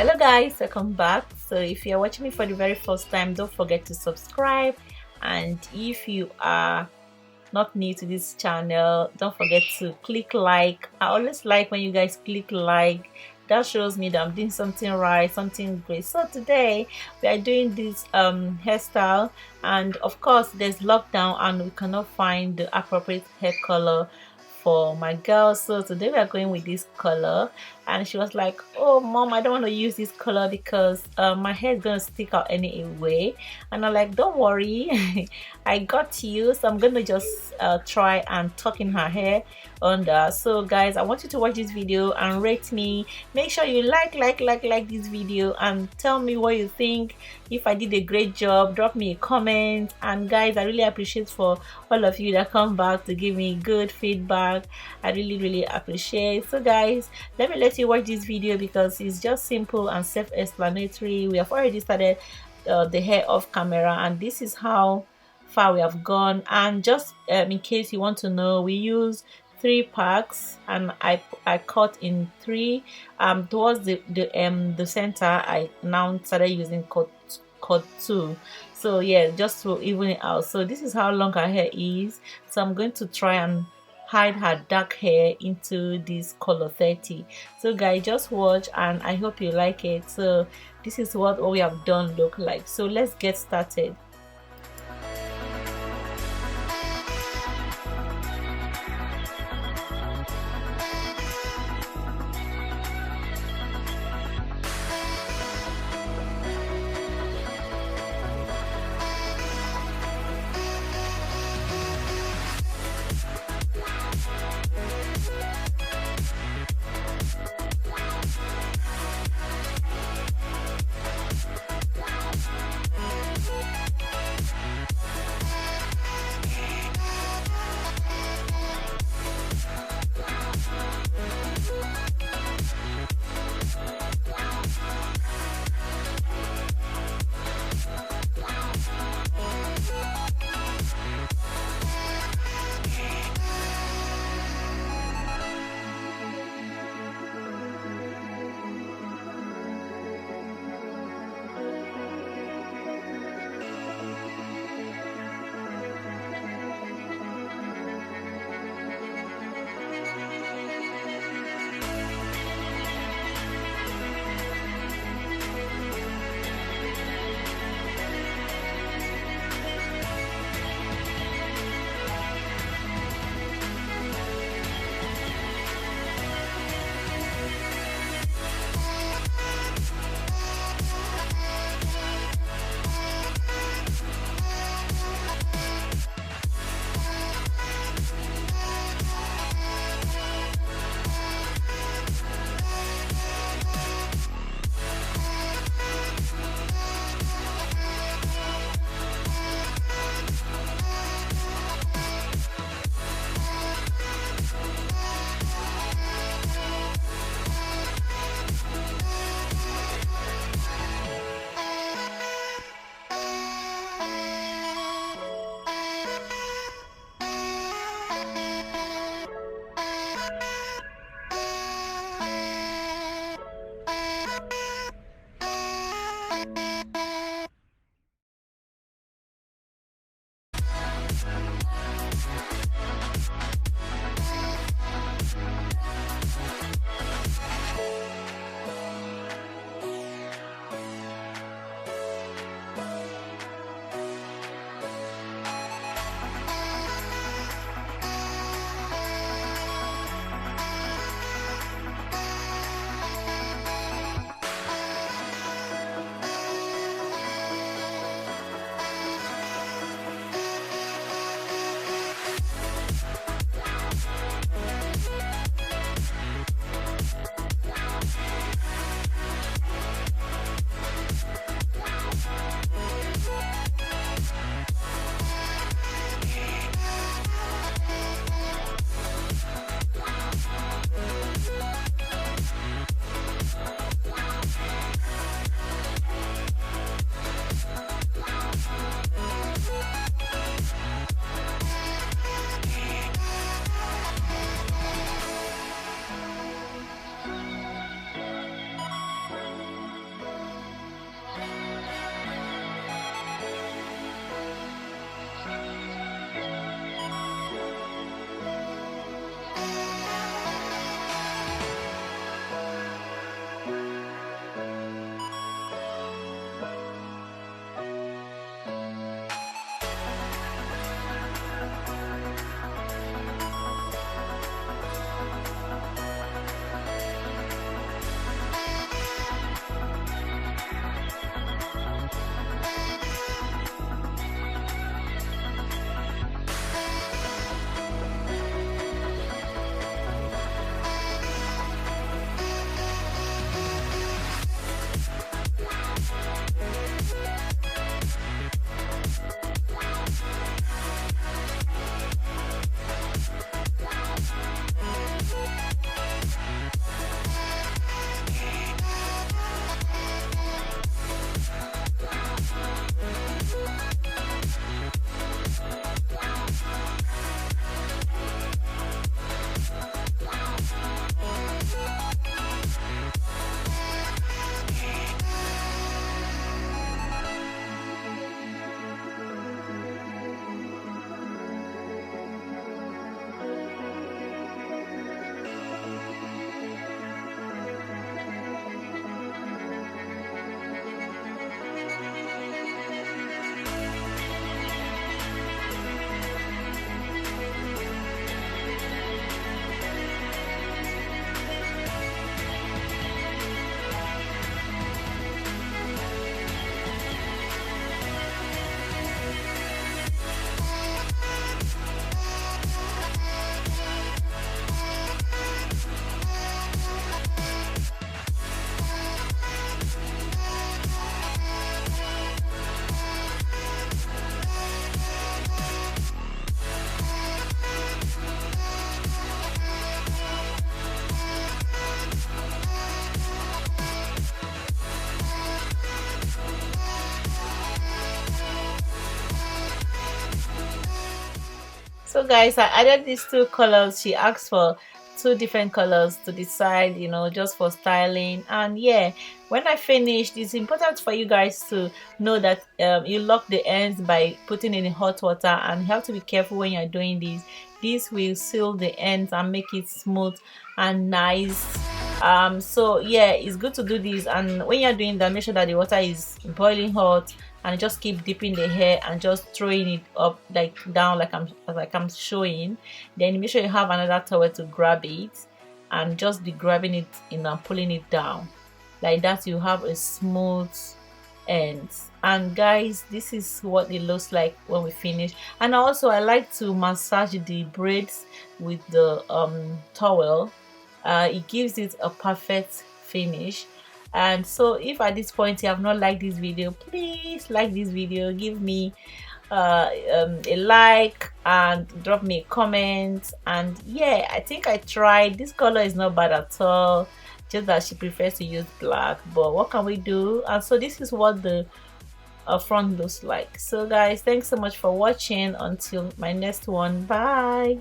Hello guys, welcome back. So if you're watching me for the very first time, don't forget to subscribe, and if you are not new to this channel, don't forget to click like. I always like when you guys click like. That shows me that I'm doing something right, something great. So today we are doing this hairstyle, and of course there's lockdown and we cannot find the appropriate hair color for my girl. So today we are going with this color, and she was like, oh mom, I don't want to use this color because my hair is gonna stick out anyway. And I'm like, don't worry, I got you. So I'm gonna just try and tuck in her hair under. So guys, I want you to watch this video and rate me. Make sure you like this video and tell me what you think. If I did a great job, drop me a comment. And guys, I really appreciate for all of you that come back to give me good feedback. I really appreciate. So guys, let me let you watch this video because it's just simple and self-explanatory. We have already started the hair off camera, and this is how far we have gone. And just in case you want to know, we use 3 packs, and I cut in 3. Towards the center, I now started using cut 2. So yeah, just to even it out. So this is how long her hair is. So I'm going to try and hide her dark hair into this color 30. So guys, just watch and I hope you like it. So this is what all we have done look like. So let's get started. So guys, I added these two colors. She asked for two different colors to decide, you know, just for styling. And yeah, when I finished, it's important for you guys to know that you lock the ends by putting in hot water, and you have to be careful when you're doing this will seal the ends and make it smooth and nice. So yeah, it's good to do this, and when you're doing that, make sure that the water is boiling hot, and just keep dipping the hair and just throwing it up, like down, like I'm showing. Then make sure you have another towel to grab it, and just be grabbing it in and pulling it down like that. You have a smooth end. And guys, this is what it looks like when we finish. And also I like to massage the braids with the towel. It gives it a perfect finish. And so if at this point you have not liked this video, please like this video, give me a like and drop me a comment. And yeah, I think I tried. This color is not bad at all, just that she prefers to use black, but what can we do? And so this is what the front looks like. So guys, thanks so much for watching. Until my next one, bye.